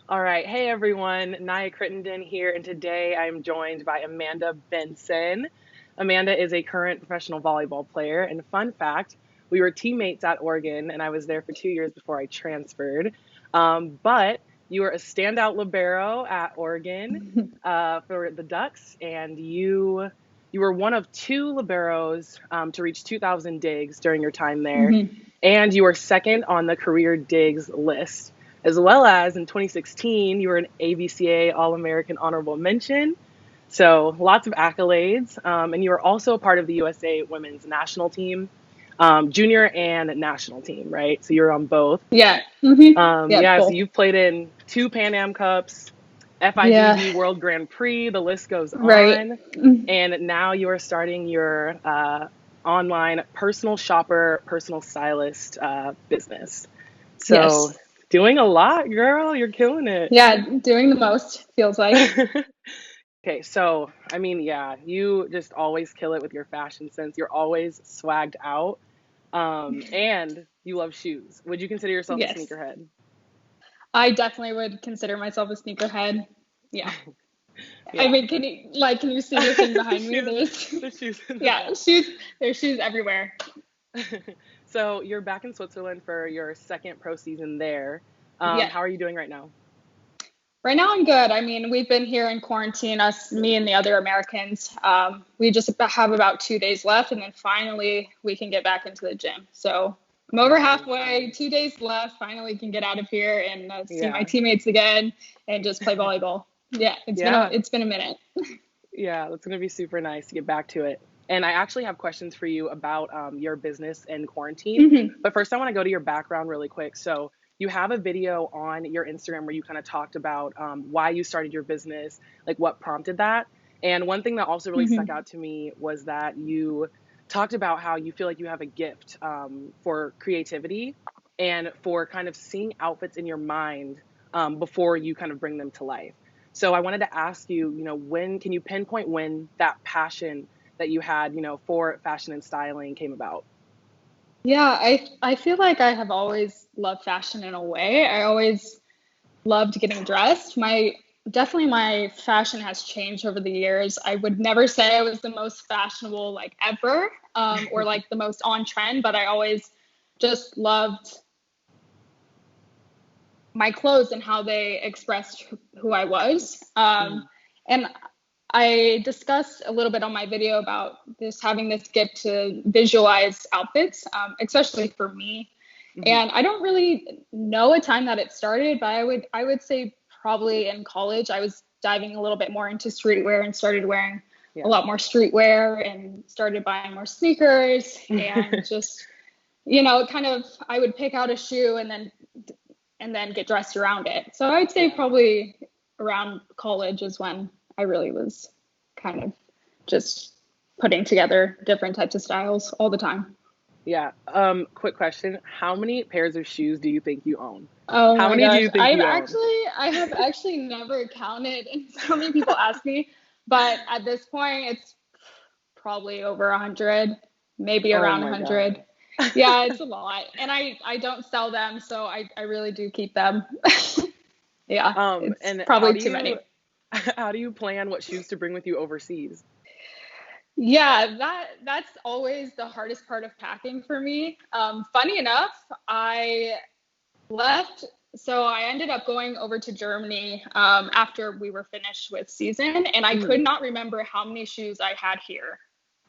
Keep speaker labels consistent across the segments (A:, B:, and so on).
A: All right. Hey, everyone. Naya.crittenden here, and today I'm joined by Amanda Benson. Amanda is a current professional volleyball player, and fun fact, we were teammates at Oregon, and I was there for 2 years before I transferred. But you were a standout libero at Oregon for the Ducks, and you were one of two liberos to reach 2,000 digs during your time there,
B: Mhm.
A: and you were second on the career digs list, as well as in 2016, you were an ABCA All American Honorable Mention. So lots of accolades. And you were also a part of the USA women's national team, junior and national team, right? So you're on both.
B: Yeah. Yeah,
A: Yeah, so
B: both.
A: you've played in two Pan Am Cups,
B: Yeah,
A: FIVB World Grand Prix, the list goes
B: right.
A: on. And now you are starting your online personal shopper, personal stylist business. So
B: Yes.
A: doing a lot, girl. You're killing it.
B: Yeah, doing the most feels like.
A: Okay, so I mean, yeah, you just always kill it with your fashion sense. You're always swagged out. And you love shoes. Would you consider yourself a
B: Yes.
A: sneakerhead?
B: I definitely would consider myself a sneakerhead. Yeah. I
A: Yeah.
B: mean, can you see the thing
A: The
B: behind me?
A: shoes,
B: There's
A: the shoes in the
B: yeah,
A: back.
B: shoes. There's shoes everywhere.
A: So you're back in Switzerland for your second pro season there.
B: Yeah.
A: How are you doing right now?
B: Right now I'm good. I mean, we've been here in quarantine, me and the other Americans. We just have about 2 days left, and then finally we can get back into the gym. So I'm over
A: Nice,
B: halfway,
A: nice.
B: 2 days left. Finally can get out of here and see my
A: Yeah.
B: teammates again and just play volleyball. Yeah,
A: Yeah.
B: it's been a minute.
A: Yeah, that's gonna be super nice to get back to it. And I actually have questions for you about your business in quarantine.
B: Hmm.
A: But first, I want to go to your background really quick. So you have a video on your Instagram where you kind of talked about why you started your business, like what prompted that. And one thing that also really stuck
B: Hmm.
A: out to me was that you talked about how you feel like you have a gift for creativity and for kind of seeing outfits in your mind before you kind of bring them to life. So I wanted to ask you, when can you pinpoint when that passion that you had, for fashion and styling came about?
B: Yeah, I feel like I have always loved fashion in a way. I always loved getting dressed. My fashion has changed over the years. I would never say I was the most fashionable like ever, or like the most on trend, but I always just loved my clothes and how they expressed who I was.
A: Mhm.
B: And I discussed a little bit on my video about this having this gift to visualize outfits, especially for me.
A: Mhm.
B: And I don't really know a time that it started, but I would say probably in college I was diving a little bit more into streetwear and started wearing a
A: Yeah.
B: lot more streetwear and started buying more sneakers and just kind of I would pick out a shoe and then get dressed around it. So I'd say
A: Yeah.
B: probably around college is when I really was kind of just putting together different types of styles all the time.
A: Yeah. Quick question. How many pairs of shoes do you think you own?
B: Oh
A: How
B: my
A: many do
B: gosh.
A: you think you own?
B: I have actually never counted, and so many people ask me, but at this point it's probably over 100, maybe
A: Oh
B: around
A: my
B: 100.
A: God.
B: Yeah, it's a lot. And I don't sell them, so I really do keep them. Yeah, it's
A: And
B: probably too many.
A: how do you plan what shoes to bring with you overseas?
B: Yeah, that's always the hardest part of packing for me. Funny enough, I left, so I ended up going over to Germany after we were finished with season, and I could
A: Mhm.
B: not remember how many shoes I had here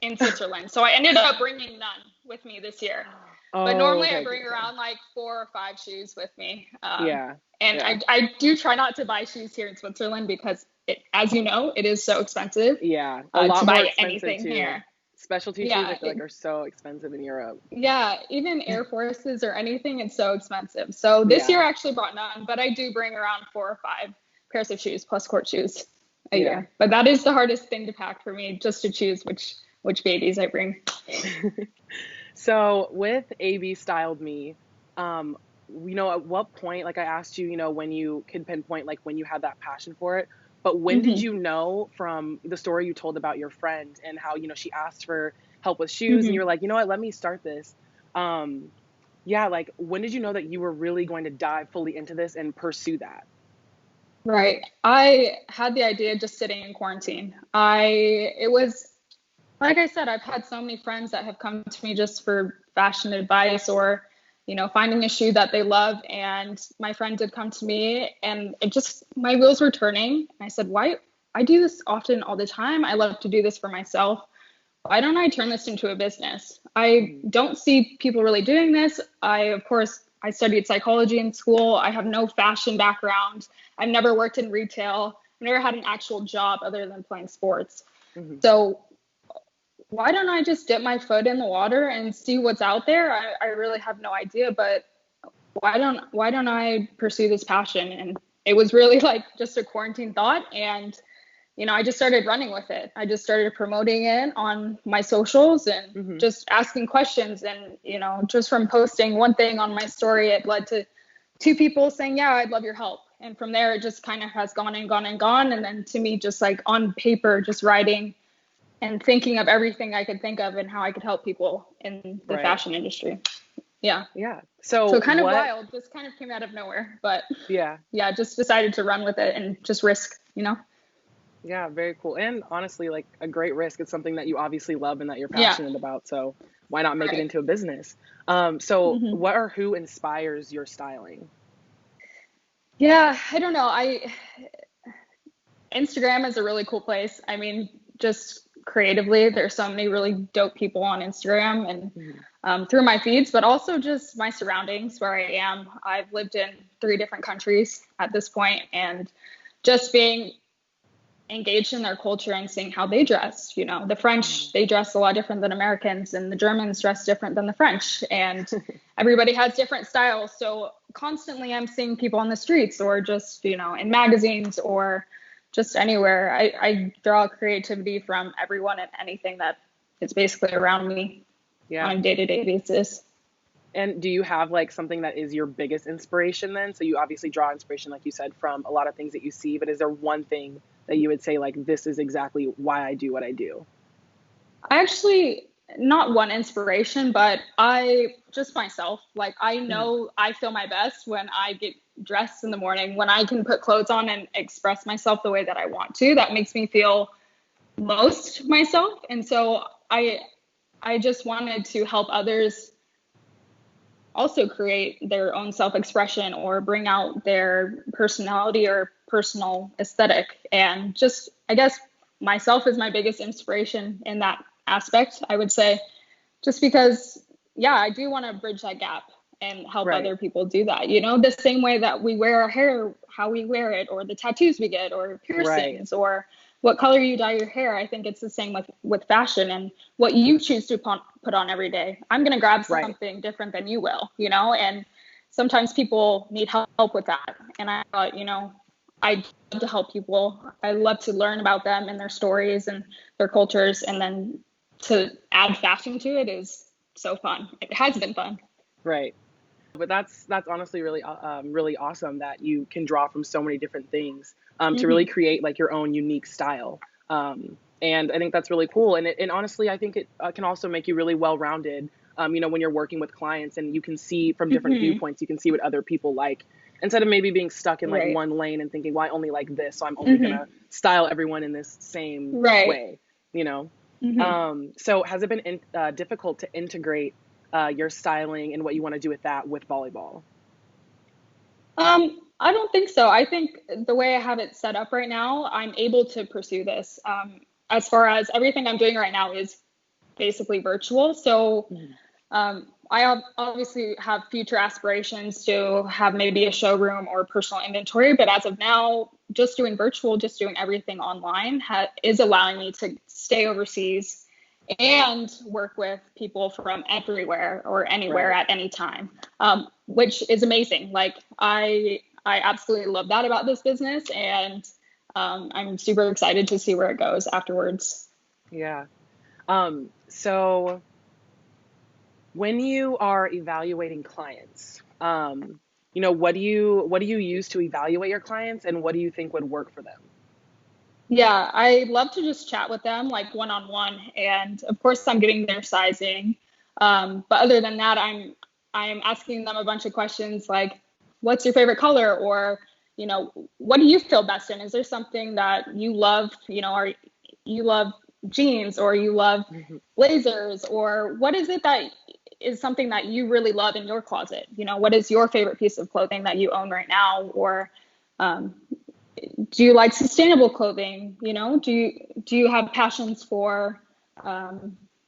B: in Switzerland. So I ended up bringing none with me this year. But
A: Oh,
B: normally
A: okay,
B: I
A: okay,
B: bring
A: okay.
B: around like 4 or 5 shoes with me.
A: Yeah.
B: And
A: Yeah.
B: I do try not to buy shoes here in Switzerland because as you know, it is so expensive
A: Yeah, a
B: to
A: lot more
B: buy
A: expensive
B: anything
A: too.
B: here.
A: Specialty shoes, I
B: Yeah,
A: feel like, are so expensive in Europe.
B: yeah, even Air Forces or anything, it's so expensive. So this
A: Yeah,
B: year I actually brought none, but I do bring around 4 or 5 pairs of shoes plus court shoes a
A: yeah.
B: year. But that is the hardest thing to pack for me, just to choose which babies I bring.
A: So with AB Styled Me, um, at what point, like I asked you, when you could pinpoint like when you had that passion for it, but when did
B: Hmm.
A: you know from the story you told about your friend and how, she asked for help with shoes and you
B: Hmm.
A: were like, you know what, let me start this. Yeah, like when did you know that you were really going to dive fully into this and pursue that?
B: Right. I had the idea just sitting in quarantine. It was, like I said, I've had so many friends that have come to me just for fashion advice or, finding a shoe that they love. And my friend did come to me and my wheels were turning. And I said, why? I do this often all the time. I love to do this for myself. Why don't I turn this into a business? I don't see people really doing this. Of course, I studied psychology in school. I have no fashion background. I've never worked in retail. I've never had an actual job other than playing sports.
A: Mm-hmm.
B: So why don't I just dip my foot in the water and see what's out there? I really have no idea, but why don't I pursue this passion? And it was really like just a quarantine thought. And I just started running with it. I just started promoting it on my socials and just asking questions. And, just from posting one thing on my story, it led to two people saying, yeah, I'd love your help. And from there, it just kind of has gone and gone and gone. And then to me, just like on paper, just writing and thinking of everything I could think of and how I could help people in the fashion industry. Yeah.
A: Yeah.
B: So kind of wild, just kind of came out of nowhere. But yeah, just decided to run with it and just risk,
A: Yeah, very cool. And honestly, like a great risk. It's something that you obviously love and that you're passionate about. So why not make it into a business? So what or who inspires your styling?
B: Yeah, I don't know. Instagram is a really cool place. I mean, just creatively, there's so many really dope people on Instagram and through my feeds, but also just my surroundings where I am. I've lived in 3 different countries at this point, and just being engaged in their culture and seeing how they dress. The French, they dress a lot different than Americans, and the Germans dress different than the French, and everybody has different styles. So constantly I'm seeing people on the streets or just, in magazines or just anywhere. I draw creativity from everyone and anything that is basically around me on a day-to-day basis.
A: And do you have like something that is your biggest inspiration then? So you obviously draw inspiration, like you said, from a lot of things that you see, but is there one thing that you would say, like, this is exactly why I do what I do?
B: I actually, not one inspiration, but just myself. Like, I know I feel my best when I get dressed in the morning, when I can put clothes on and express myself the way that I want to. That makes me feel most myself. And so I just wanted to help others also create their own self-expression or bring out their personality or personal aesthetic. And just, I guess, myself is my biggest inspiration in that aspect, I would say, just because, I do want to bridge that gap and help other people do that. The same way that we wear our hair, how we wear it, or the tattoos we get, or piercings, or what color you dye your hair. I think it's the same with fashion and what you choose to put on every day. I'm going to grab something different than you will, and sometimes people need help with that. And I thought, I love to help people. I love to learn about them and their stories and their cultures. And then to add fashion to it is so fun. It has been fun.
A: Right. But that's honestly really really awesome that you can draw from so many different things to really create like your own unique style. And I think that's really cool. And honestly, I think it can also make you really well-rounded. When you're working with clients and you can see from different viewpoints, you can see what other people like instead of maybe being stuck in like one lane and thinking, well, I only like this, so I'm only gonna style everyone in this same way. So has it been difficult to integrate your styling and what you want to do with that with volleyball?
B: I don't think so. I think the way I have it set up right now, I'm able to pursue this. As far as everything I'm doing right now is basically virtual. So I obviously have future aspirations to have maybe a showroom or personal inventory. But as of now, just doing virtual, just doing everything online is allowing me to stay overseas and work with people from everywhere or anywhere at any time, which is amazing. Like I absolutely love that about this business, and I'm super excited to see where it goes afterwards.
A: Yeah. So when you are evaluating clients, what do you use to evaluate your clients, and what do you think would work for them?
B: Yeah, I love to just chat with them like one-on-one, and of course I'm getting their sizing. But other than that, I'm asking them a bunch of questions like, what's your favorite color? Or, what do you feel best in? Is there something that you love, or you love jeans, or you love
A: Mhm.
B: blazers, or what is it that is something that you really love in your closet? What is your favorite piece of clothing that you own right now? Or um, do you like sustainable clothing? Do you have passions for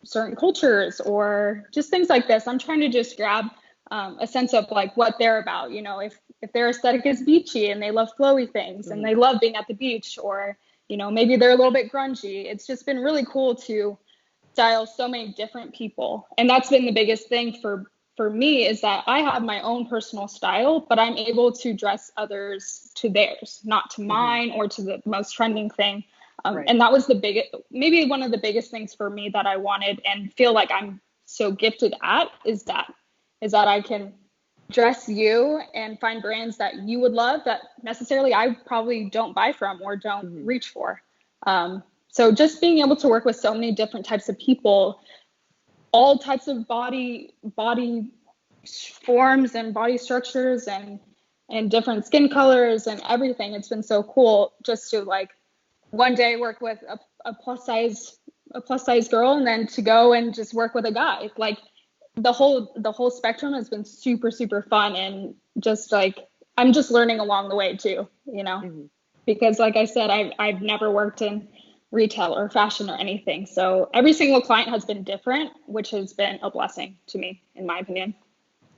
B: certain cultures, or just things like this? I'm trying to just grab a sense of like what they're about. If their aesthetic is beachy and they love flowy things and
A: Mhm.
B: they love being at the beach, or maybe they're a little bit grungy. It's just been really cool to style so many different people, and that's been the biggest thing for me, is that I have my own personal style, but I'm able to dress others to theirs, not to
A: Mhm.
B: mine or to the most trending thing.
A: Right.
B: And that was maybe one of the biggest things for me that I wanted and feel like I'm so gifted at, is that I can dress you and find brands that you would love that necessarily I probably don't buy from or don't
A: Mhm.
B: reach for. So just being able to work with so many different types of people, all types of body forms and body structures, and different skin colors and everything. It's been so cool just to like one day work with a plus size girl, and then to go and just work with a guy. Like the whole spectrum has been super super fun, and just like I'm just learning along the way too.
A: Mhm.
B: Because like I said, I've never worked in retail or fashion or anything. So every single client has been different, which has been a blessing to me, in my opinion.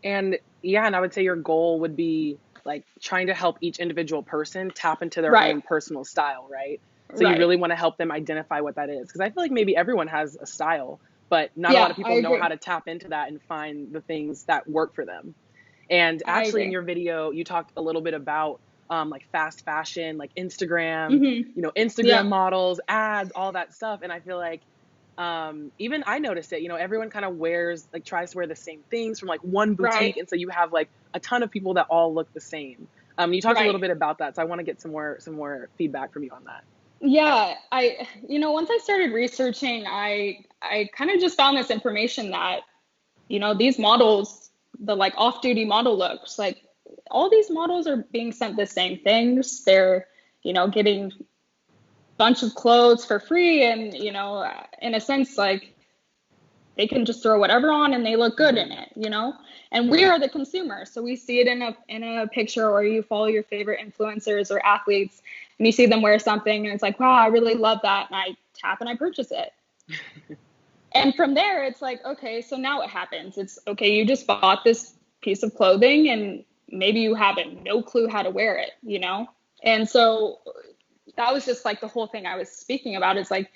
A: And yeah, and I would say your goal would be like trying to help each individual person tap into their
B: Right,
A: own personal style, right? So you
B: right.
A: really want to help them identify what that is. Because I feel like maybe everyone has a style, but not a lot
B: Yeah,
A: of
B: I
A: people know how
B: agree.
A: to tap into that and find the things that work for them. And
B: I
A: actually, in
B: agree.
A: your video, you talked a little bit about like fast fashion, like Instagram,
B: Yeah,
A: Instagram models, ads, all that stuff. And I feel like even I noticed it, everyone kind of wears, like, tries to wear the same things from like one
B: right,
A: boutique. And so you have like a ton of people that all look the same. You talked a
B: right.
A: little bit about that. So I want to get some more feedback from you on that.
B: Yeah, once I started researching, I kind of just found this information that, these models, the like off-duty model looks, like all these models are being sent the same things. They're, getting bunch of clothes for free, and in a sense, like they can just throw whatever on and they look good in
A: Hmm.
B: it. And we
A: Right.
B: are the consumer, so we see it in a picture, or you follow your favorite influencers or athletes and you see them wear something and it's like, wow, I really love that, and I tap and I purchase it. And from there it's like, okay, so now what happens? It's okay, you just bought this piece of clothing and maybe you have no clue how to wear it. And so that was just like the whole thing I was speaking about. Is like,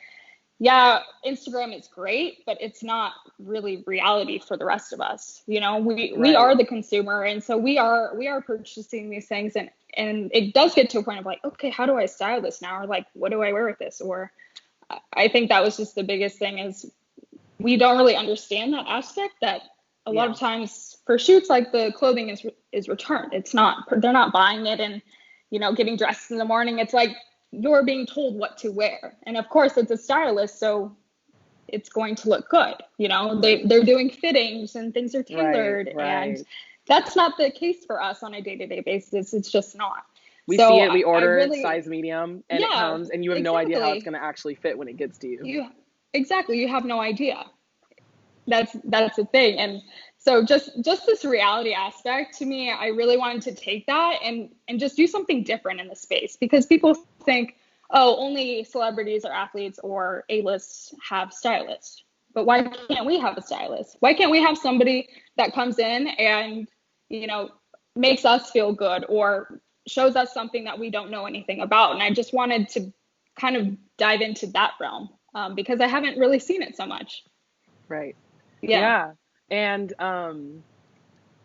B: yeah, Instagram is great, but it's not really reality for the rest of us. We
A: Right.
B: are the consumer, and so we are purchasing these things, and it does get to a point of like, okay, how do I style this now? Or like, what do I wear with this? Or I think that was just the biggest thing, is we don't really understand that aspect, that a lot
A: Yeah.
B: of times for shoots, like the clothing is returned. It's not, they're not buying it and getting dressed in the morning. It's like you're being told what to wear, and of course it's a stylist, so it's going to look good.
A: Right.
B: They're doing fittings and things are
A: Right.
B: tailored, and
A: Right.
B: that's not the case for us on a day-to-day basis. It's just not.
A: We see
B: So
A: it, we
B: I
A: order
B: really,
A: size medium, and it
B: yeah,
A: comes, and you have no idea how it's
B: exactly.
A: going to actually fit when it gets to you.
B: You exactly, you have no idea. That's the thing. And so just this reality aspect, to me, I really wanted to take that and just do something different in the space, because people think, oh, only celebrities or athletes or A-lists have stylists. But why can't we have a stylist? Why can't we have somebody that comes in and you know makes us feel good, or shows us something that we don't know anything about? And I just wanted to kind of dive into that realm, because I haven't really seen it so much.
A: Right.
B: Yeah.
A: Yeah. And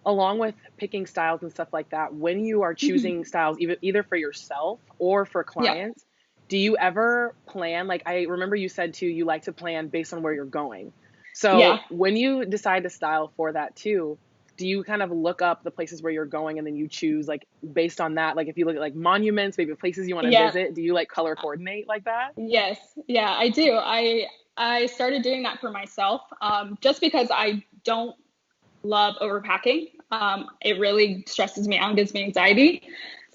A: along with picking styles and stuff like that, when you are
B: Hmm.
A: choosing styles, either for yourself or for
B: Yeah.
A: clients, do you ever plan? Like, I remember you said too, you like to plan based on where you're going.
B: Yeah.
A: So when you decide to style for that too, do you kind of look up the places where you're going and then you choose like based on that? Like, if you look at like monuments, maybe places you want to
B: Yeah.
A: visit, do you like color coordinate like that?
B: Yes. Yeah, I do. I started doing that for myself, just because I don't love overpacking. It really stresses me out and gives me anxiety.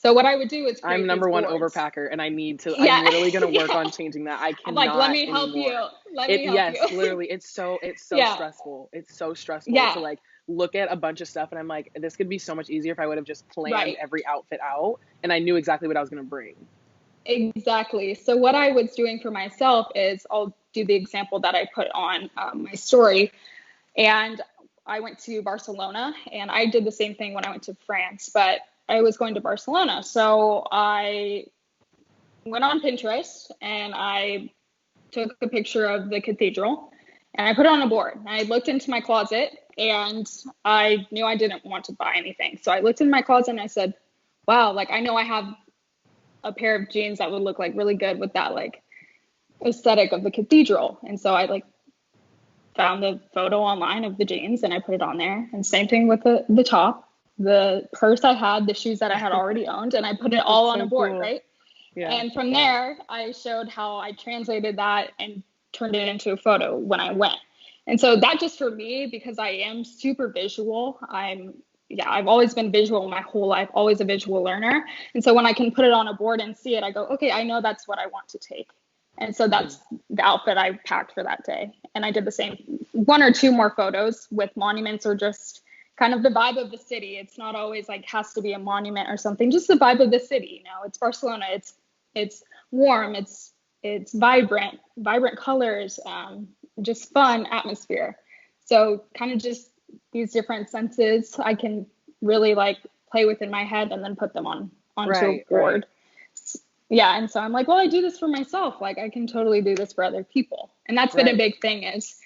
B: So what I would do is
A: I'm
B: create these
A: number one
B: boards.
A: overpacker, and I'm
B: Yeah.
A: literally going to work
B: Yeah.
A: on changing that. I
B: I'm like, let
A: cannot
B: me help you.
A: anymore.
B: Let me help you.
A: Yes, literally, it's so
B: Yeah.
A: stressful. It's so stressful to
B: Yeah.
A: like look at a bunch of stuff, and I'm like, this could be so much easier if I would have just planned
B: Right.
A: every outfit out and I knew exactly what I was going to bring.
B: Exactly. So what I was doing for myself is I'll do the example that I put on my story. And I went to Barcelona, and I did the same thing when I went to France, but I was going to Barcelona. So I went on Pinterest and I took a picture of the cathedral and I put it on a board. I looked into my closet and I knew I didn't want to buy anything. So I looked in my closet and I said, wow, like I know I have a pair of jeans that would look like really good with that like aesthetic of the cathedral. And so I like found the photo online of the jeans and I put it on there. And same thing with the top, the purse I had, the shoes that I had already owned, and I put it all
A: That's
B: on a
A: so
B: board,
A: cool.
B: right?
A: Yeah.
B: And from there, I showed how I translated that and turned it into a photo when I went. And so that just for me, because I am super visual, I've always been visual my whole life, always a visual learner. And so when I can put it on a board and see it, I go, okay, I know that's what I want to take. And so that's the outfit I packed for that day. And I did the same, one or two more photos with monuments or just kind of the vibe of the city. It's not always like has to be a monument or something, just the vibe of the city. You know, it's Barcelona. It's warm. It's vibrant colors, just fun atmosphere. So kind of just these different senses I can really like play with in my head and then put them onto a board. Right. Yeah. And so I'm like, well, I do this for myself. Like I can totally do this for other people. And that's been a big thing is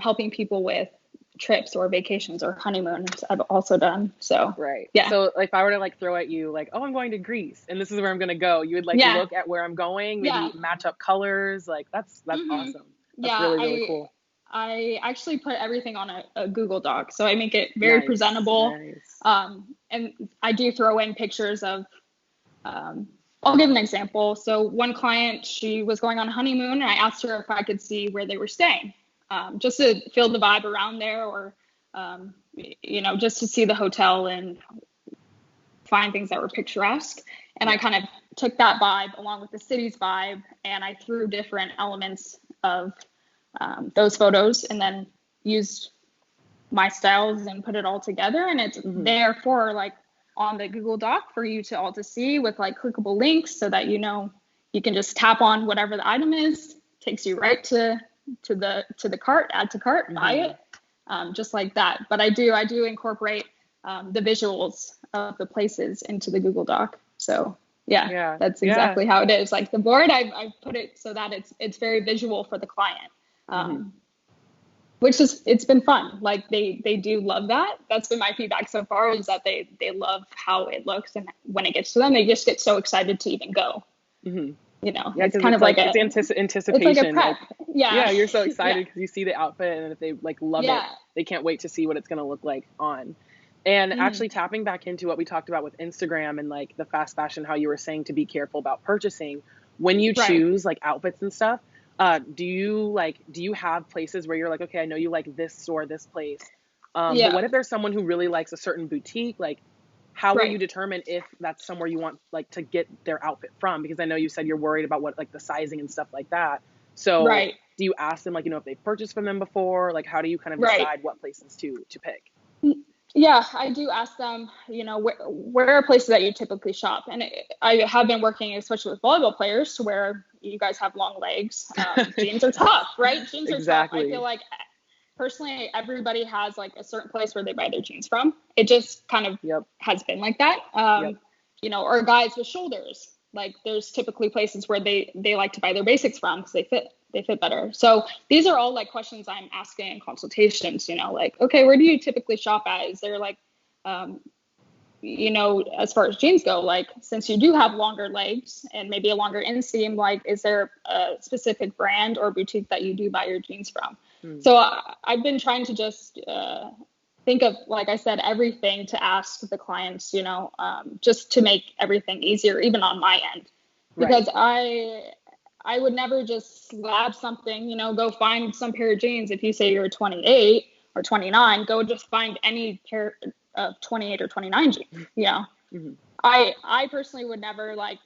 B: helping people with trips or vacations or honeymoons I've also done. So yeah.
A: So if I were to like throw at you like, oh, I'm going to Greece and this is where I'm going to go, you would like look at where I'm going, maybe match up colors. Like that's awesome. That's really cool.
B: I actually put everything on a Google Doc. So I make it very presentable. And I do throw in pictures of, I'll give an example. So one client, she was going on a honeymoon and I asked her if I could see where they were staying, just to feel the vibe around there or, you know, just to see the hotel and find things that were picturesque. And I kind of took that vibe along with the city's vibe and I threw different elements of those photos and then used my styles and put it all together. And it's there for like on the Google Doc for you to all to see with like clickable links so that, you know, you can just tap on whatever the item is, takes you right to the cart, add to cart, buy it, just like that. But I do incorporate the visuals of the places into the Google Doc. So yeah. That's exactly how it is. Like the board, I've put it so that it's very visual for the client, which is, it's been fun. Like they do love that. That's been my feedback so far is that they love how it looks. And when it gets to them, they just get so excited to even go, you know, it's kind of like
A: it's anticipation.
B: It's like a prep.
A: You're so excited because you see the outfit and if they like love it, they can't wait to see what it's going to look like on. And actually tapping back into what we talked about with Instagram and like the fast fashion, how you were saying to be careful about purchasing when you choose like outfits and stuff. Do you have places where you're like, okay, I know you like this store, this place. But what if there's someone who really likes a certain boutique? Like how will you determine if that's somewhere you want like to get their outfit from? Because I know you said you're worried about what like the sizing and stuff like that. So do you ask them like, you know, if they've purchased from them before? Like how do you kind of decide what places to pick?
B: Yeah, I do ask them, you know, where are places that you typically shop? And I have been working, especially with volleyball players, to where you guys have long legs. Jeans are tough, right? Jeans are tough. I feel like personally, everybody has like a certain place where they buy their jeans from. It just kind of has been like that. You know, or guys with shoulders. Like there's typically places where they like to buy their basics from because they fit better. So these are all like questions I'm asking in consultations, you know, like, okay, where do you typically shop at? Is there like, you know, as far as jeans go, like, since you do have longer legs and maybe a longer inseam, like, is there a specific brand or boutique that you do buy your jeans from? So I've been trying to just think of, like I said, everything to ask the clients, you know, just to make everything easier, even on my end, because I would never just slap something, you know, go find some pair of jeans. If you say you're 28 or 29, go just find any pair of 28 or 29 jeans, you know? I personally would never like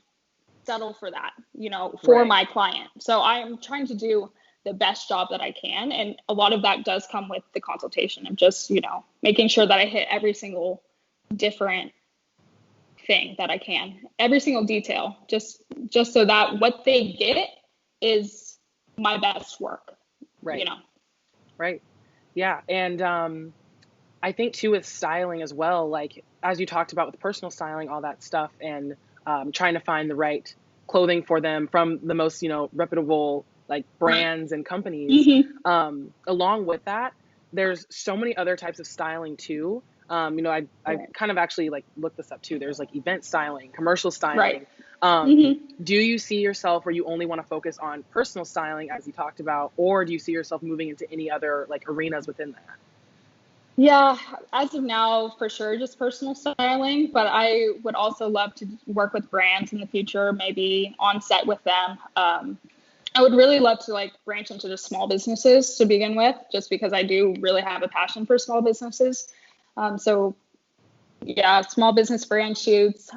B: settle for that, for
A: Right.
B: my client. So I'm trying to do the best job that I can. And a lot of that does come with the consultation of just, making sure that I hit every single different thing that I can, every single detail, just so that what they get is my best work, you
A: Right.
B: know.
A: Right. Yeah. And I think too with styling as well, like as you talked about with personal styling, all that stuff, and trying to find the right clothing for them from the most, reputable like brands and companies.
B: Hmm.
A: Along with that, there's so many other types of styling too. I
B: Right.
A: kind of actually like looked this up too. There's like event styling, commercial
B: Right.
A: styling.
B: Hmm.
A: Do you see yourself where you only want to focus on personal styling as you talked about, or do you see yourself moving into any other like arenas within that?
B: Yeah, as of now, for sure, just personal styling. But I would also love to work with brands in the future, maybe on set with them. I would really love to like branch into just small businesses to begin with, just because I do really have a passion for small businesses. So yeah, small business brand shoots.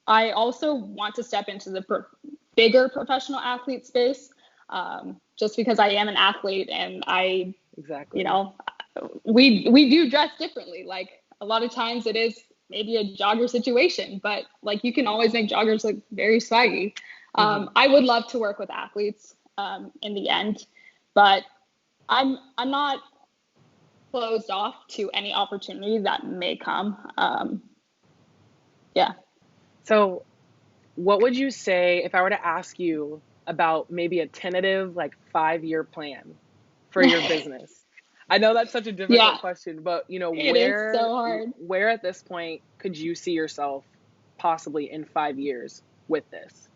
B: I also want to step into the bigger professional athlete space, just because I am an athlete and you
A: Exactly.
B: know, we do dress differently. Like a lot of times it is maybe a jogger situation, but like you can always make joggers look very swaggy.
A: Hmm.
B: I would love to work with athletes in the end, but I'm not closed off to any opportunity that may come. Yeah.
A: So, what would you say if I were to ask you about maybe a tentative like 5-year plan for your business? I know that's such a
B: Yeah,
A: difficult question, but
B: it is so hard.
A: where at this point could you see yourself possibly in 5 years with this?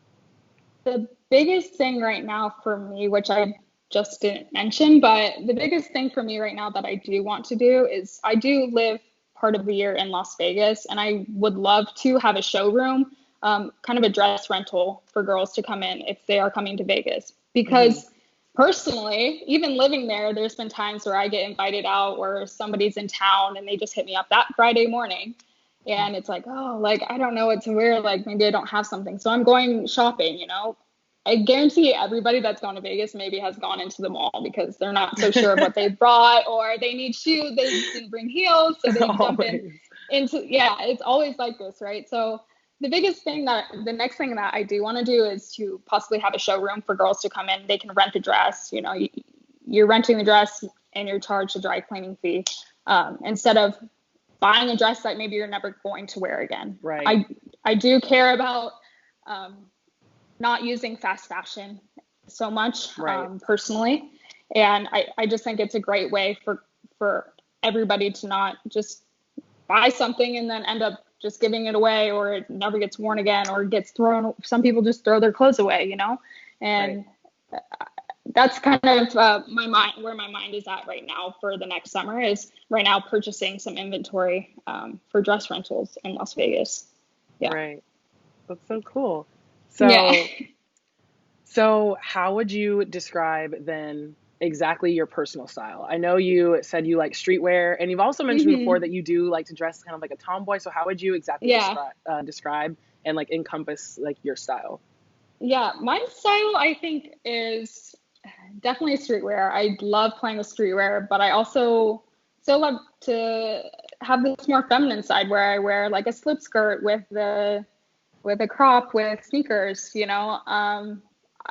B: The biggest thing right now for me, which I just didn't mention, but the biggest thing for me right now that I do want to do is I do live part of the year in Las Vegas, and I would love to have a showroom, kind of a dress rental for girls to come in if they are coming to Vegas.
A: Hmm.
B: Because personally, even living there, there's been times where I get invited out where somebody's in town and they just hit me up that Friday morning and it's like, oh, like I don't know what to wear, like maybe I don't have something, so I'm going shopping. I guarantee everybody that's gone to Vegas maybe has gone into the mall because they're not so sure of what they brought, or they need shoes, they didn't bring heels, so they jump in
A: Always.
B: into, yeah, it's always like this, right? So the next thing that I do want to do is to possibly have a showroom for girls to come in. They can rent a dress. You're renting the dress and you're charged a dry cleaning fee, instead of buying a dress that maybe you're never going to wear again.
A: Right.
B: I do care about um, not using fast fashion so much,
A: Right.
B: personally, and I just think it's a great way for everybody to not just buy something and then end up just giving it away, or it never gets worn again, or gets thrown. Some people just throw their clothes away.
A: Right.
B: And that's kind of my mind, where my mind is at right now for the next summer, is right now purchasing some inventory for dress rentals in Las Vegas. Yeah.
A: Right. That's so cool.
B: Yeah.
A: So, how would you describe then exactly your personal style? I know you said you like streetwear, and you've also mentioned before
B: Hmm.
A: that you do like to dress kind of like a tomboy. So, how would you exactly
B: Yeah.
A: describe and like encompass like your style?
B: Yeah. My style, I think, is definitely streetwear. I love playing with streetwear, but I also still love to have this more feminine side where I wear like a slip skirt with a crop with sneakers.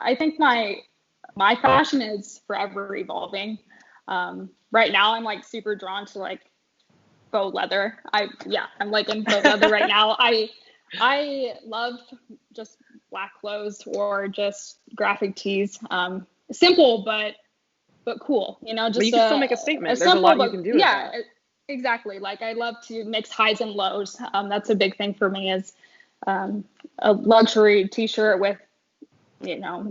B: I think my fashion is forever evolving. Right now I'm like super drawn to like faux leather. I'm like in faux leather right now. I love just black clothes or just graphic tees. Simple but cool.
A: But you
B: Just
A: can still
B: a
A: make a
B: a
A: statement. There's a
B: simple
A: lot you
B: but
A: can do with
B: yeah,
A: that.
B: exactly. Like I love to mix highs and lows. That's a big thing for me, is a luxury t-shirt with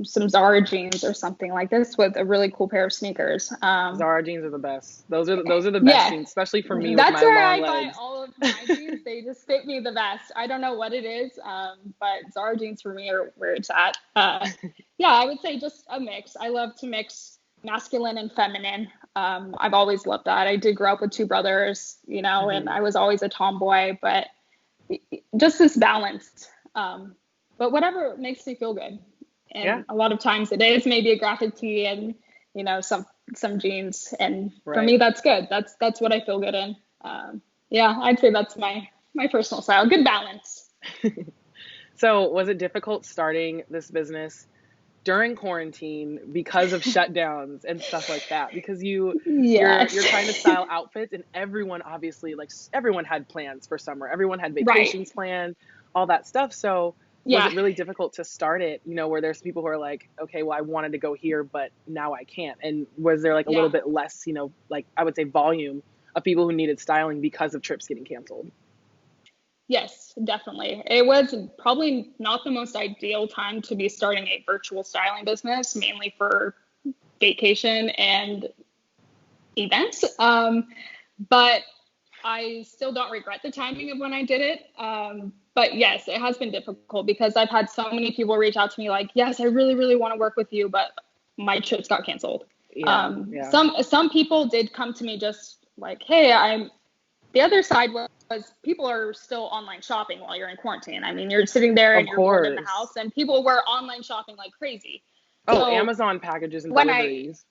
B: some Zara jeans or something like this with a really cool pair of sneakers.
A: Zara jeans are the best. Those are the best
B: Yeah,
A: jeans, especially for me with
B: that's
A: my
B: where
A: long
B: I buy
A: legs.
B: all of my jeans. They just fit me the best. I don't know what it is, but Zara jeans for me are where it's at. Yeah, I would say just a mix. I love to mix masculine and feminine. I've always loved that. I did grow up with two brothers, and
A: Hmm.
B: I was always a tomboy, but just this balance. But whatever makes me feel good.
A: Yeah.
B: And a lot of times it is maybe a graphic tee and, some jeans. And for
A: Right.
B: me, that's good. That's what I feel good in. Yeah, I'd say that's my personal style. Good balance.
A: So was it difficult starting this business during quarantine because of shutdowns and stuff like that? Because you're
B: Yes.
A: trying to style outfits, and everyone obviously, like, everyone had plans for summer. Everyone had
B: Right.
A: vacations planned, all that stuff. So was
B: Yeah.
A: it really difficult to start it, where there's people who are like, okay, well, I wanted to go here, but now I can't. And was there like a little
B: Yeah.
A: bit less, like I would say volume of people who needed styling because of trips getting canceled?
B: Yes, definitely. It was probably not the most ideal time to be starting a virtual styling business, mainly for vacation and events. But I still don't regret the timing of when I did it. But yes, it has been difficult because I've had so many people reach out to me like, yes, I really, really want to work with you, but my trips got canceled.
A: Yeah, yeah.
B: Some people did come to me just like, hey, the other side was people are still online shopping while you're in quarantine. I mean, you're sitting there
A: Of
B: and you're bored in the
A: course.
B: house, and people were online shopping like crazy.
A: Oh,
B: So
A: Amazon packages and
B: when I,
A: deliveries.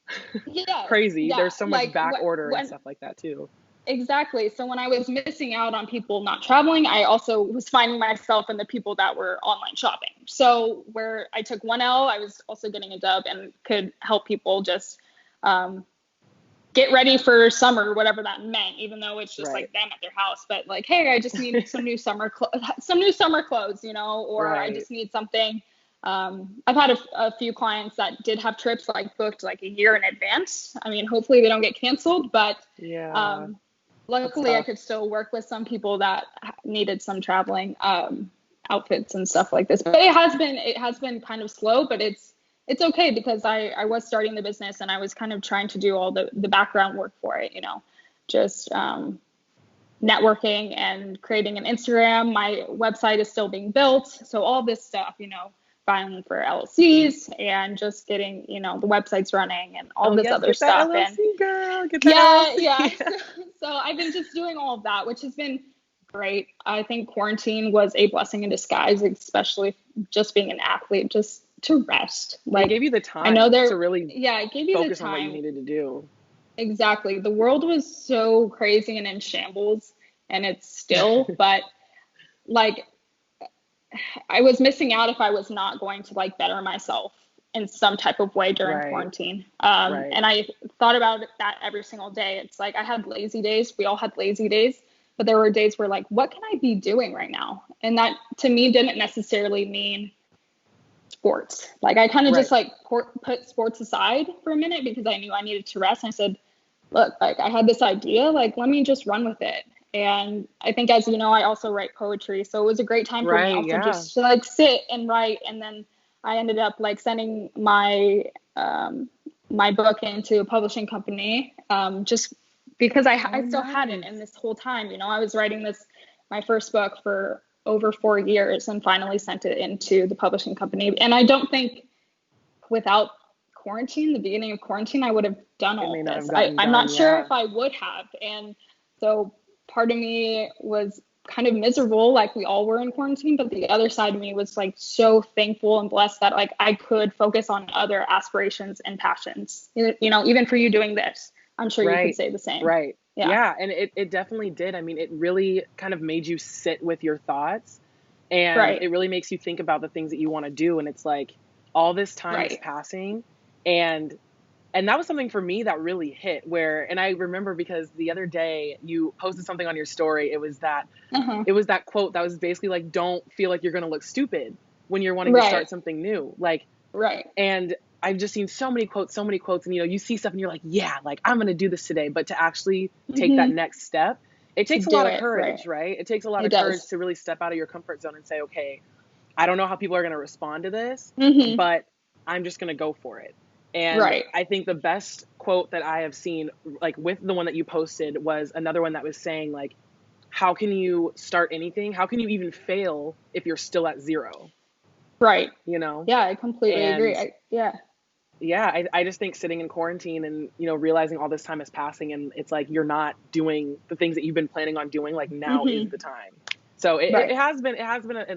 B: yes,
A: Crazy.
B: yeah,
A: There's so much
B: like
A: back order and
B: when
A: stuff like that too.
B: exactly. So when I was missing out on people not traveling, I also was finding myself in the people that were online shopping. So where I took one L, I was also getting a dub and could help people just um, get ready for summer, whatever that meant, even though it's just
A: Right.
B: like them at their house. But like, hey, I just need some new summer clothes, or I
A: Right.
B: just need something. I've had a few clients that did have trips like booked like a year in advance. I mean, hopefully they don't get canceled, but
A: Yeah.
B: um,
A: That's
B: luckily I
A: tough.
B: could still work with some people that needed some traveling outfits and stuff like this. But it has been kind of slow, but it's okay because I was starting the business and I was kind of trying to do all the background work for it, just networking and creating an Instagram. My website is still being built. So all this stuff, filing for LLCs and just getting, the websites running and all
A: Oh
B: this
A: yes,
B: other
A: get that
B: stuff. And
A: LLC, girl. Get that
B: yeah, yeah.
A: LLC.
B: So I've been just doing all of that, which has been great. I think quarantine was a blessing in disguise, especially just being an athlete, just to rest.
A: It
B: Like,
A: gave you the
B: I know
A: time to really
B: yeah, it gave you the
A: focus on what you
B: time.
A: needed to do.
B: Exactly. The world was so crazy and in shambles, and it's still, but like, I was missing out if I was not going to like better myself in some type of way during
A: Right.
B: quarantine.
A: Right.
B: And I thought about that every single day. It's like I had lazy days. We all had lazy days, but there were days where like, what can I be doing right now? And that to me didn't necessarily mean sports. Like I kind of
A: Right.
B: just like put sports aside for a minute because I knew I needed to rest. And I said, look, like I had this idea, like let me just run with it. And I think, as you know, I also write poetry, so it was a great time for me
A: Right.
B: also
A: Yeah.
B: just to like sit and write. And then I ended up like sending my book into a publishing company, just because
A: Oh,
B: I still had it. And
A: nice.
B: this whole time, I was writing my first book for over 4 years and finally sent it into the publishing company. And I don't think without quarantine, the beginning of quarantine, I would have done
A: It
B: all
A: may
B: of
A: not
B: this.
A: have gotten
B: I'm not
A: done.
B: sure
A: Yeah.
B: if I would have. And so part of me was kind of miserable, like we all were in quarantine, but the other side of me was like so thankful and blessed that like I could focus on other aspirations and passions. Even for you doing this, I'm sure you could
A: Right.
B: say the same.
A: Right.
B: Yeah.
A: Yeah. And it definitely did. I mean, it really kind of made you sit with your thoughts, and
B: Right.
A: it really makes you think about the things that you want to do. And it's like all this time is
B: Right.
A: passing, and that was something for me that really hit and I remember because the other day you posted something on your story.
B: Uh-huh.
A: It was that quote that was basically like, don't feel like you're going to look stupid when you're wanting to
B: Right.
A: start something new. Like,
B: Right.
A: and I've just seen so many quotes, and you see stuff and you're like, yeah, like I'm going to do this today. But to actually take that
B: Mm-hmm.
A: next step, it
B: To
A: takes a lot
B: do
A: of
B: it. Right.
A: courage, right? It takes a lot
B: It
A: of courage
B: does.
A: to really step out of your comfort zone and say, okay, I don't know how people are going to respond to this,
B: Mm-hmm.
A: but I'm just going to go for it. And
B: Right.
A: I think the best quote that I have seen, like with the one that you posted, was another one that was saying, like, how can you start anything? How can you even fail if you're still at zero?
B: Right.
A: You know?
B: Yeah, I completely agree.
A: And
B: Yeah.
A: yeah, I just think sitting in quarantine and, realizing all this time is passing and it's like you're not doing the things that you've been planning on doing, like now is
B: Hmm.
A: the time. So
B: Right.
A: it has been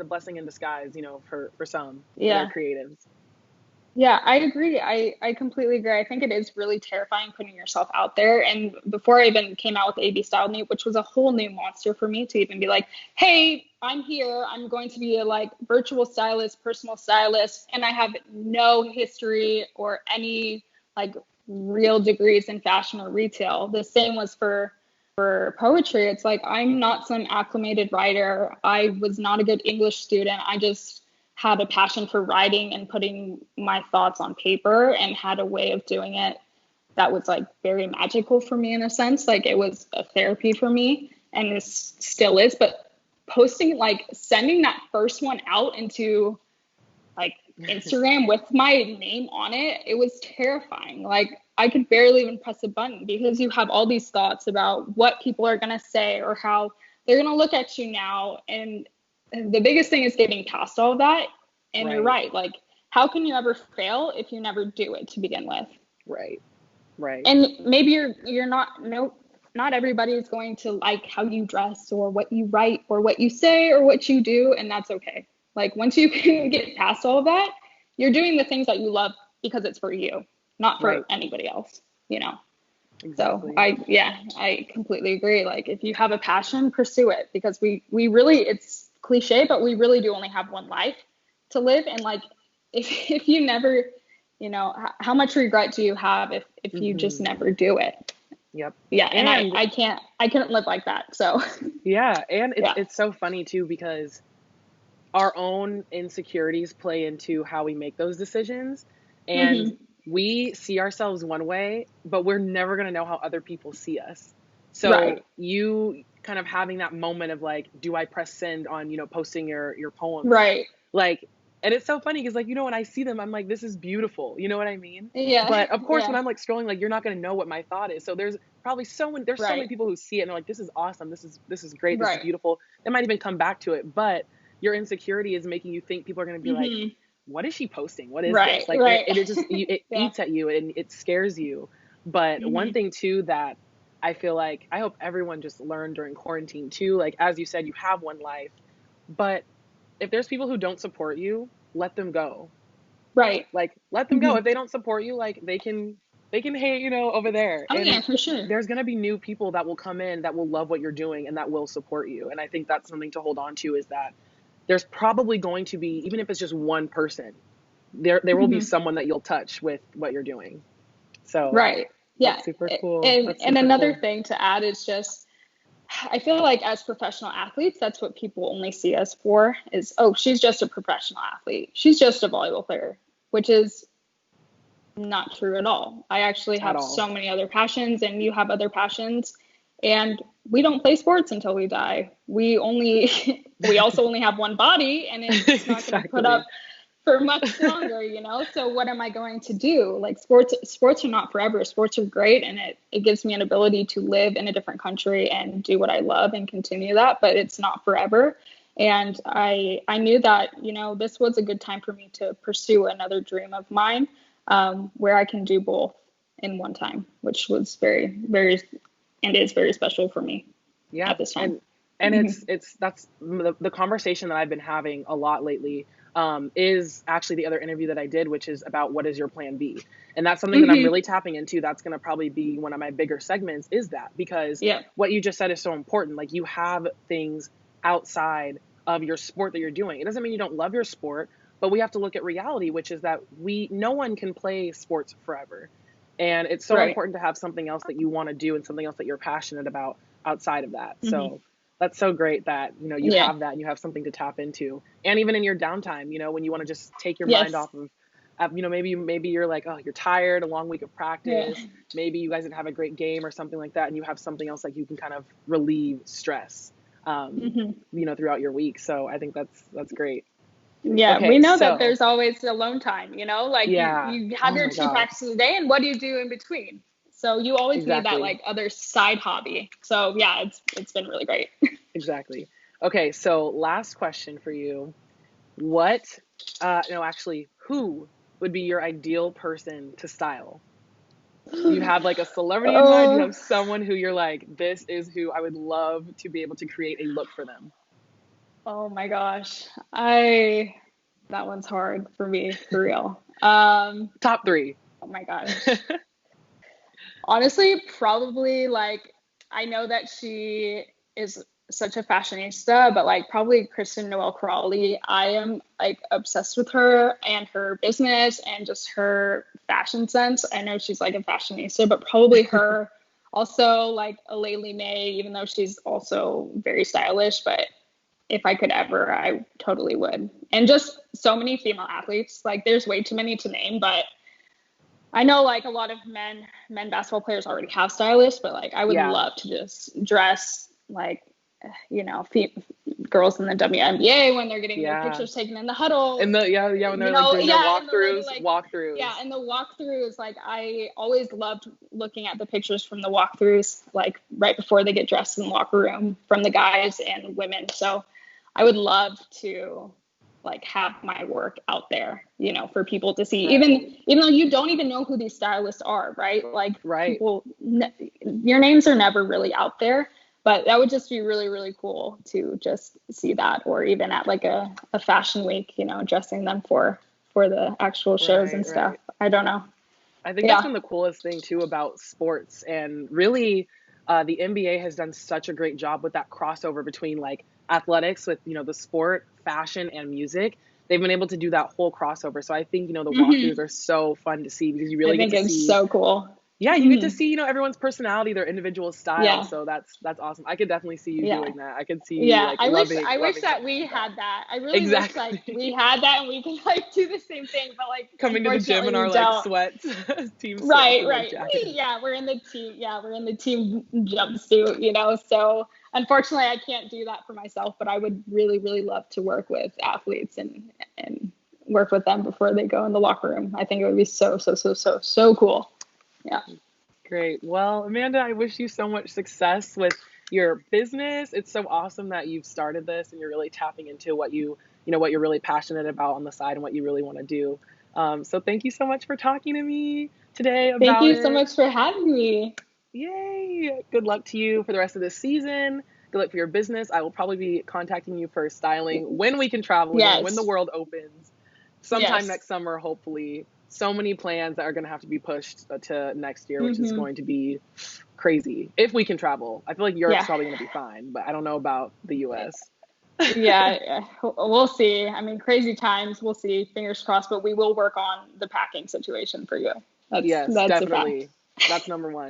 A: a blessing in disguise, for some that are
B: Yeah.
A: creatives.
B: Yeah, I agree. I completely agree. I think it is really terrifying putting yourself out there. And before I even came out with ABStyledMe, which was a whole new monster for me to even be like, hey, I'm here. I'm going to be a like virtual stylist, personal stylist, and I have no history or any like real degrees in fashion or retail. The same was for poetry. It's like I'm not some acclimated writer. I was not a good English student. I just had a passion for writing and putting my thoughts on paper and had a way of doing it that was like very magical for me in a sense. Like it was a therapy for me and it still is. But posting, like sending that first one out into like Instagram with my name on it, it was terrifying. Like I could barely even press a button because you have all these thoughts about what people are going to say or how they're going to look at you now. And the biggest thing is getting past all of that. And you're
A: Right.
B: right. Like, how can you ever fail if you never do it to begin with?
A: Right. Right.
B: And maybe you're not, no, not everybody is going to like how you dress or what you write or what you say or what you do, and that's okay. Like once you can get past all of that, you're doing the things that you love because it's for you, not for
A: Right.
B: anybody else, you know. So
A: Exactly.
B: I completely agree. Like if you have a passion, pursue it because we really, it's cliche, but we really do only have one life to live. And like if you never, how much regret do you have if you just
A: Hmm.
B: never do it?
A: Yep.
B: Yeah, and
A: And
B: I couldn't live like that. So
A: yeah, and it's
B: yeah.
A: it's so funny too because our own insecurities play into how we make those decisions. And
B: Hmm.
A: we see ourselves one way, but we're never going to know how other people see us. So
B: Right.
A: you kind of having that moment of like, do I press send on, posting your poems?
B: Right.
A: Like, and it's so funny because like, when I see them, I'm like, this is beautiful. You know what I mean?
B: Yeah.
A: But of course, when
B: Yeah.
A: I'm like scrolling, like, you're not going to know what my thought is. So there's so many
B: Right.
A: people who see it and they're like, this is awesome. This is great. This is
B: Right.
A: beautiful. They might even come back to it, but your insecurity is making you think people are going to be like,
B: Hmm.
A: what is she posting? What is this?
B: Right.
A: Like,
B: Right.
A: it just, it
B: Yeah.
A: eats at you and it scares you. But one
B: Hmm.
A: thing too that I feel like I hope everyone just learned during quarantine too, like, as you said, you have one life, but if there's people who don't support you, let them go.
B: Right.
A: Like, let them go.
B: Hmm.
A: If they don't support you, like, they can hate, over there.
B: Oh
A: And
B: yeah, for sure.
A: there's going to be new people that will come in that will love what you're doing and that will support you. And I think that's something to hold on to, is that there's probably going to be, even if it's just one person, there will be
B: Hmm.
A: someone that you'll touch with what you're doing. So
B: Right. Yeah.
A: that's super cool.
B: And
A: That's
B: and
A: super
B: another
A: cool.
B: thing to add is just I feel like as professional athletes, that's what people only see us for is, oh, she's just a professional athlete. She's just a volleyball player, which is not true at all. I actually
A: At
B: have
A: all.
B: so many other passions and you have other passions and we don't play sports until we die. We also only have one body and it's not going to put
A: Exactly.
B: up for much longer, So what am I going to do? Like sports are not forever. Sports are great and it gives me an ability to live in a different country and do what I love and continue that, but it's not forever. And I knew that, this was a good time for me to pursue another dream of mine, where I can do both in one time, which was very, very, and is very special for me
A: Yeah.
B: at this time.
A: And it's that's the conversation that I've been having a lot lately, is actually the other interview that I did, which is about what is your plan B. And that's something that I'm
B: Hmm.
A: really tapping into. That's going to probably be one of my bigger segments, is that, because
B: Yeah.
A: what you just said is so important. Like, you have things outside of your sport that you're doing. It doesn't mean you don't love your sport, but we have to look at reality, which is that no one can play sports forever. And it's so
B: Right.
A: important to have something else that you want to do and something else that you're passionate about outside of that.
B: Hmm.
A: So that's so great that, you
B: Yeah.
A: have that and you have something to tap into. And even in your downtime, when you want to just take your mind
B: Yes.
A: off of, maybe you're like, oh, you're tired, a long week of
B: Yeah.
A: practice, maybe you guys didn't have a great game or something like that, and you have something else, like, you can kind of relieve stress,
B: Hmm.
A: throughout your week. So I think that's great.
B: Yeah, we
A: Okay,
B: know that
A: so
B: there's always alone time, like
A: yeah.
B: you have
A: Oh
B: your
A: my
B: two
A: God.
B: practices a day and what do you do in between? So you always need that
A: Exactly.
B: like other side hobby. So yeah, it's been really great.
A: Exactly. Okay, so last question for you. What, no, actually, who would be your ideal person to style? Do you have like a celebrity in mind? Do you
B: Oh,
A: have someone who you're like, this is who I would love to be able to create a look for them?
B: Oh my gosh. I that one's hard for me, for real.
A: Top three.
B: Oh my gosh. Honestly, probably like I know that she is such a fashionista, but like probably Kristen Noel Crawley. I am like obsessed with her and her business and just her fashion sense. I know she's like a fashionista, but probably her. Also like a Laylee May, even though she's also very stylish, but if I could ever, I totally would. And just so many female athletes. Like there's way too many to name, but I know like a lot of men basketball players already have stylists, but like I would
A: Yeah.
B: love to just dress like you know, girls in the WNBA when they're getting their
A: Yeah.
B: pictures taken in the huddle,
A: And when
B: you
A: they're like
B: know,
A: doing their
B: yeah, and the lady like
A: walkthroughs.
B: yeah, and the walkthroughs, like I always loved looking at the pictures from the walkthroughs, like right before they get dressed in the locker room from the guys and women. So I would love to like have my work out there, you know, for people to see,
A: Right.
B: even though you don't even know who these stylists are, right? Like
A: Right.
B: your names are never really out there, but that would just be really, really cool to just see that, or even at like a fashion week, you know, dressing them for the actual shows
A: Right.
B: and stuff.
A: Right.
B: I don't know.
A: I think that's
B: Yeah.
A: been the coolest thing too about sports, and really, the NBA has done such a great job with that crossover between like athletics with the sport, fashion, and music. They've been able to do that whole crossover. So I think the walkthroughs
B: Hmm.
A: are so fun to see because you
B: I
A: really get
B: think
A: to
B: it's
A: see,
B: so cool.
A: yeah, you get to
B: Hmm.
A: see everyone's personality, their individual style.
B: Yeah.
A: So that's awesome. I could definitely see you
B: Yeah.
A: doing that. I could see you
B: Yeah,
A: like loving
B: I wish
A: loving
B: that
A: something
B: we
A: like that.
B: had that. I really wish like
A: Exactly.
B: we had that and we could like do the same thing, but like
A: Coming to the gym
B: unfortunately
A: in
B: we
A: our like
B: don't.
A: sweats, team sweats
B: Right,
A: and like
B: right.
A: jackets.
B: Yeah, we're in the team. Yeah, we're in the team jumpsuit, you know. So unfortunately, I can't do that for myself, but I would really, really love to work with athletes and work with them before they go in the locker room. I think it would be so, so, so, so, so cool. Yeah.
A: Great. Well, Amanda, I wish you so much success with your business. It's so awesome that you've started this and you're really tapping into what you're really passionate about on the side and what you really want to do. So thank you so much for talking to me today
B: Thank
A: about
B: you so
A: it.
B: much for having me.
A: Yay! Good luck to you for the rest of this season. Good luck for your business. I will probably be contacting you for styling when we can travel again, when the
B: Yes.
A: world opens, sometime
B: Yes.
A: next summer, hopefully. So many plans that are going to have to be pushed to next year, which is
B: Hmm.
A: going to be crazy if we can travel. I feel like Europe's
B: Yeah.
A: probably going to be fine, but I don't know about the US.
B: Yeah, we'll see. I mean, crazy times. We'll see. Fingers crossed, but we will work on the packing situation for you.
A: Yes,
B: That's a fact.
A: definitely. That's number one.